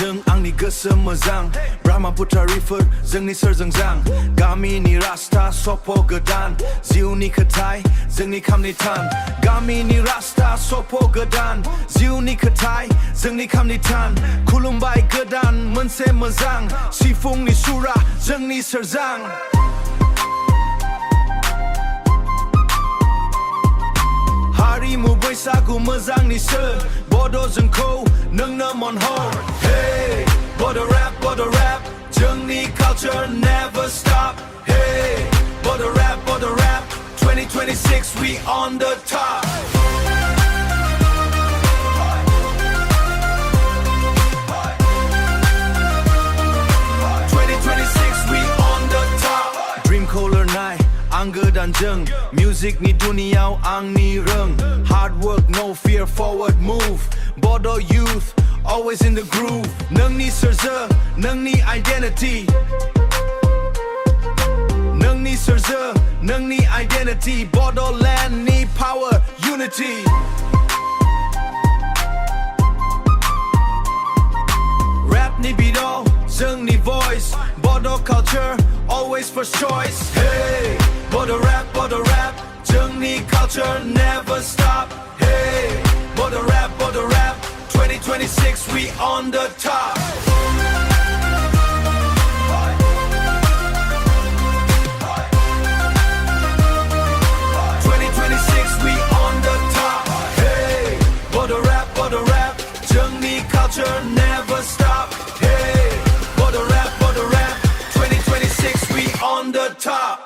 जों आंनि गोसो मोजां ब्रह्मपुत्रारिफोर जोंनि सोरजोंजां गामिनि रास्ता सफो गोदान जिउनि खोथाय जोंनि खामनि थान गामिनि रास्ता सफो गोदान जिउनि खोथाय जोंनि खामनि थान खुलुमबाय गोदान मोनसे मोजां सिफुंनि सुरा जोंनि सोरजां हारिमु बैसागु मोजांनिसो बड' जोंखौ नोंनो मनहर Hey Bodo rap जोंनि culture never stop Hey Bodo rap 2026 we on the top 2026 we on the top Dream Caller Night आं गोदानजों Musicनि दुनियाव आंनि रों Hard work no fear forward move Bodo youth always in the groove नोंनि सोरजो नोंनि identity नोंनि सोरजो नोंनि identity Bodolandनि power unity Rapनि beat'आव जोंनि voice Bodo culture always first choice Hey Bodo rap जोंनि culture never stop Hey Bodo rap 2026 we on the top 2026 we on the top Hey Bodo rap जोंनि culture never stop Hey Bodo rap 2026 we on the top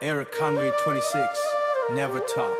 Eric Conway 26, never top.